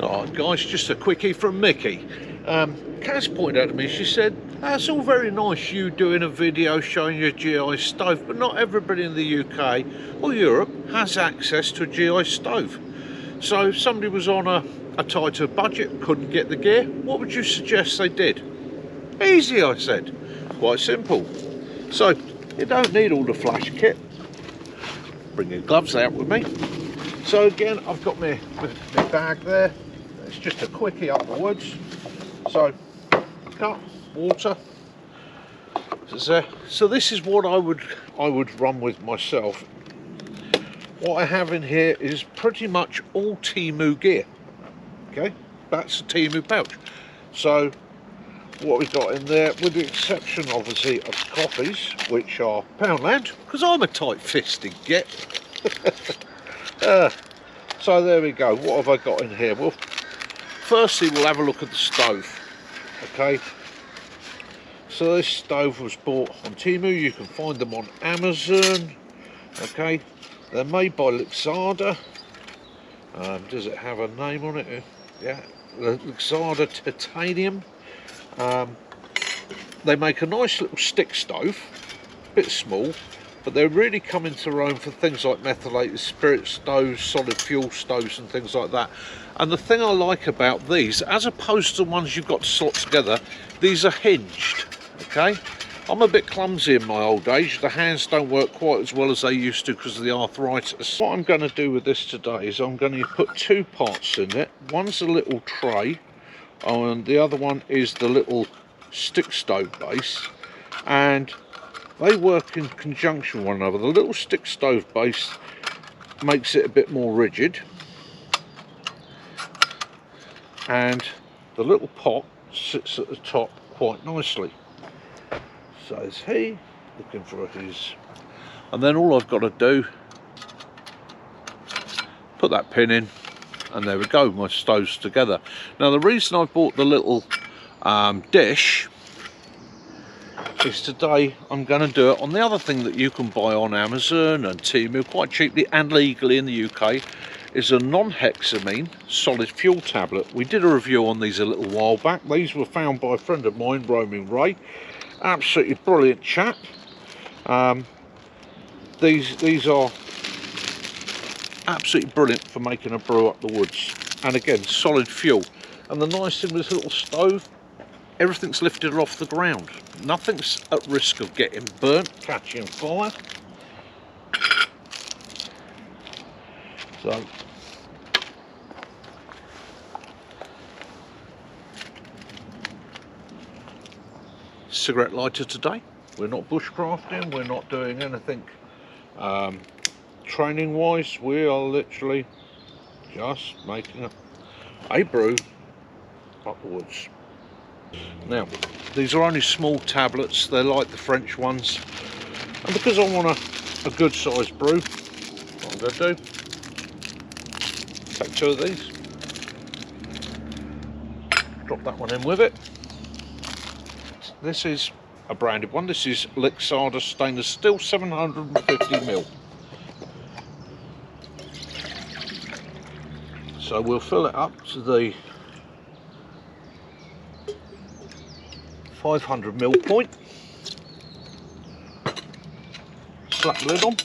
Alright guys, just a quickie from Mickey. Kaz pointed out to me, she said, that's all very nice you doing a video showing your GI stove, but not everybody in the UK or Europe has access to a GI stove. So if somebody was on a tighter budget, couldn't get the gear, what would you suggest they did? Easy, I said. Quite simple. So you don't need all the flash kit. Bring your gloves out with me. So again, I've got my bag there. It's just a quickie up the woods. So cup, water. So this is what I would run with myself. What I have in here is pretty much all Temu gear. Okay, that's a Temu pouch. So what we've got in there, with the exception obviously of coffees, which are Poundland, because I'm a tight-fisted git. So there we go. What have I got in here? Well, firstly we'll have a look at the stove. Okay, so this stove was bought on Temu. You can find them on Amazon. Okay, they're made by Luxarda. Does it have a name on it? Yeah, Luxarda Titanium. They make a nice little stick stove, a bit small, but they're really coming to their own for things like methylated spirit stoves, solid fuel stoves and things like that. And the thing I like about these, as opposed to the ones you've got to slot together, these are hinged. Okay, I'm a bit clumsy in my old age. The hands don't work quite as well as they used to because of the arthritis. What I'm going to do with this today is I'm going to put two parts in it. One's a little tray and the other one is the little stick stove base, and they work in conjunction with one another. The little stick stove base makes it a bit more rigid, and the little pot sits at the top quite nicely. So is he looking for his, and then all I've got to do, put that pin in, and there we go, my stove's together. Now the reason I bought the little dish is today I'm going to do it on the other thing that you can buy on Amazon and Temu quite cheaply and legally in the UK, is a non-hexamine solid fuel tablet. We did a review on these a little while back. These were found by a friend of mine, Roaming Ray. Absolutely brilliant chap. These are absolutely brilliant for making a brew up the woods, and again solid fuel. And the nice thing with this little stove, everything's lifted off the ground, nothing's at risk of getting burnt, catching fire. So cigarette lighter today. We're not bushcrafting, we're not doing anything training wise, we are literally just making a brew up the woods. Now these are only small tablets, they're like the French ones, and because I want a good sized brew, what I'm going to do, take two of these, drop that one in with it. This is a branded one, this is Luxarda stainless steel 750ml. So we'll fill it up to the 500ml point, slap the lid on,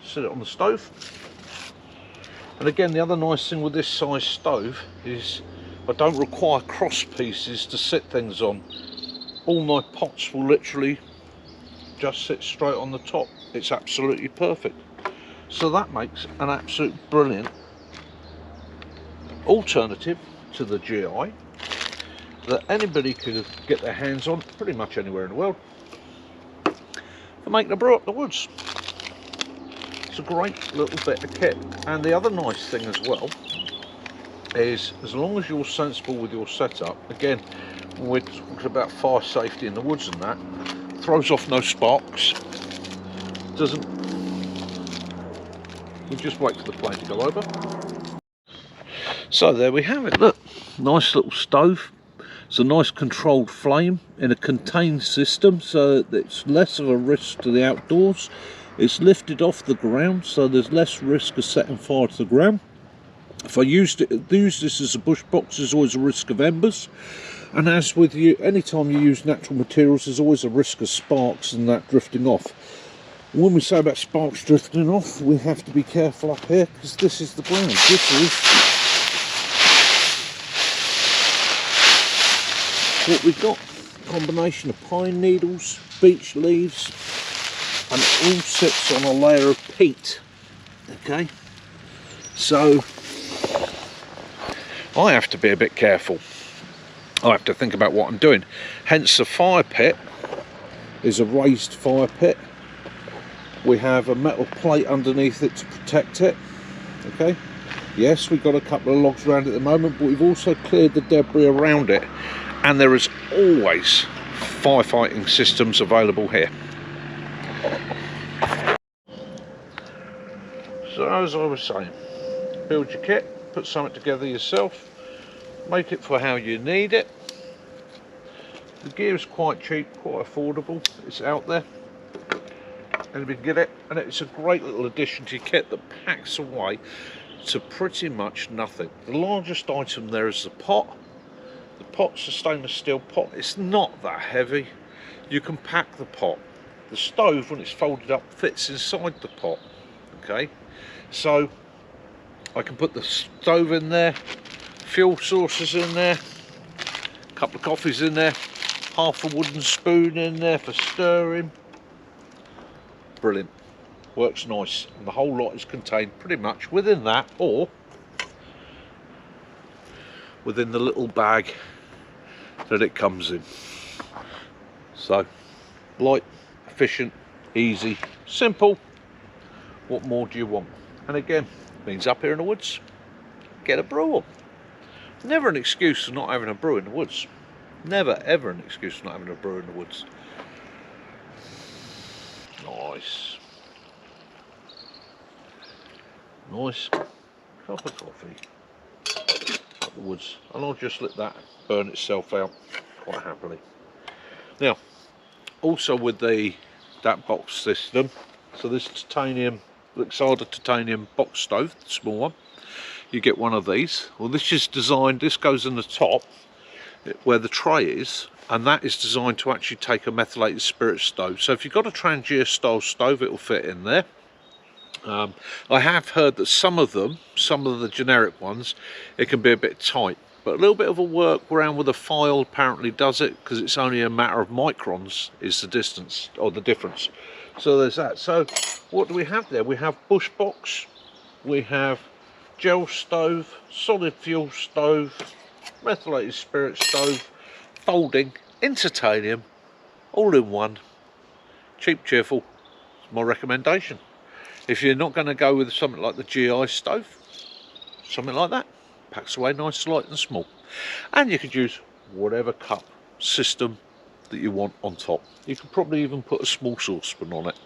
set it on the stove. And again, the other nice thing with this size stove is I don't require cross pieces to sit things on. All my pots will literally just sit straight on the top. It's absolutely perfect. So that makes an absolute brilliant alternative to the GI that anybody could get their hands on pretty much anywhere in the world for making a brew up the woods. It's a great little bit of kit. And the other nice thing as well is, as long as you're sensible with your setup, again we're talking about fire safety in the woods and that, throws off no sparks, doesn't, you just wait for the flame to go over. So there we have it, look, nice little stove. It's a nice controlled flame in a contained system, so that it's less of a risk to the outdoors. It's lifted off the ground, so there's less risk of setting fire to the ground. If I use this as a bush box, there's always a risk of embers. And as with you, anytime you use natural materials, there's always a risk of sparks and that drifting off. When we say about sparks drifting off, we have to be careful up here, because this is the ground. This is what we've got. A combination of pine needles, beech leaves, and it all sits on a layer of peat. Okay, so I have to be a bit careful. I have to think about what I'm doing. Hence the fire pit is a raised fire pit. We have a metal plate underneath it to protect it. Okay, yes, we've got a couple of logs around at the moment, but we've also cleared the debris around it, and there is always firefighting systems available here. So as I was saying, build your kit, put something together yourself, make it for how you need it. The gear is quite cheap, quite affordable, it's out there, and we can get it, and it's a great little addition to your kit that packs away to pretty much nothing. The largest item there is the pot. The pot's a stainless steel pot. It's not that heavy. You can pack the pot. The stove, when it's folded up, fits inside the pot. Okay, so I can put the stove in there, fuel sources in there, a couple of coffees in there, half a wooden spoon in there for stirring. Brilliant, works nice, and the whole lot is contained pretty much within that, or within the little bag that it comes in. So light, efficient, easy, simple. What more do you want? And again, means up here in the woods, get a brew on. Never an excuse for not having a brew in the woods. Never ever an excuse for not having a brew in the woods. Nice. Nice cup of coffee up the woods, and I'll just let that burn itself out quite happily. Now, also with that box system, so this titanium, Lixada titanium box stove, the small one, you get one of these. Well, this is designed, this goes in the top where the tray is, and that is designed to actually take a methylated spirit stove. So if you've got a Trangia style stove, it will fit in there. I have heard that some of the generic ones, it can be a bit tight, but a little bit of a work around with a file apparently does it, because it's only a matter of microns is the distance or the difference. So there's that. So what do we have there? We have bush box, we have gel stove, solid fuel stove, methylated spirit stove, folding, in titanium, all in one. Cheap, cheerful, it's my recommendation. If you're not going to go with something like the GI stove, something like that, packs away nice, light and small. And you could use whatever cup system that you want on top. You could probably even put a small saucepan on it.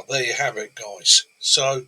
there you have it, guys. So,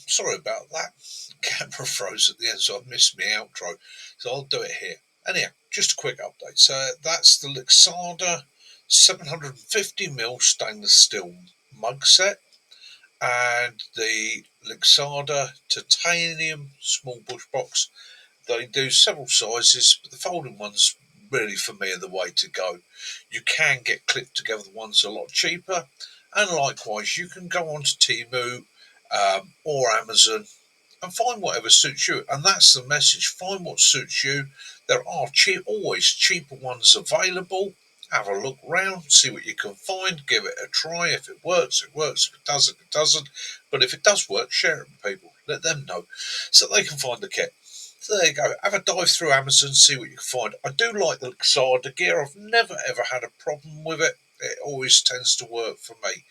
sorry about that. Camera froze at the end, so I've missed my outro. So I'll do it here. Anyhow, just a quick update. So that's the Lixada 750ml stainless steel mug set and the Lixada titanium small bush box. They do several sizes, but the folding ones really for me are the way to go. You can get clipped together ones a lot cheaper, and likewise you can go onto Temu or Amazon and find whatever suits you. And that's the message: find what suits you. There are always cheaper ones available. Have a look round, see what you can find, give it a try. If it works, it works. If it doesn't, it doesn't. But if it does work, share it with people. Let them know so they can find the kit. So there you go. Have a dive through Amazon, see what you can find. I do like the Lixada gear. I've never ever had a problem with it. It always tends to work for me,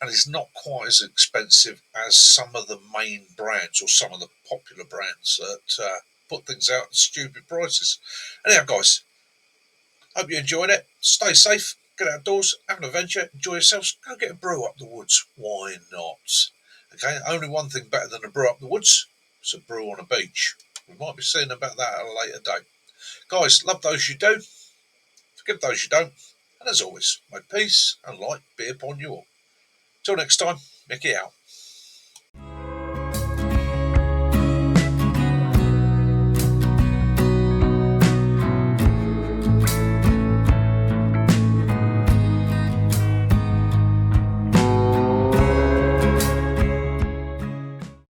and it's not quite as expensive as some of the main brands or some of the popular brands that put things out at stupid prices. Anyhow, guys, hope you enjoyed it. Stay safe. Get outdoors, have an adventure, enjoy yourselves. Go get a brew up the woods. Why not? Okay, only one thing better than a brew up the woods: it's a brew on a beach. We might be seeing about that at a later date. Guys, love those you do, forgive those you don't, and as always, may peace and light be upon you all. Till next time, Mickey out.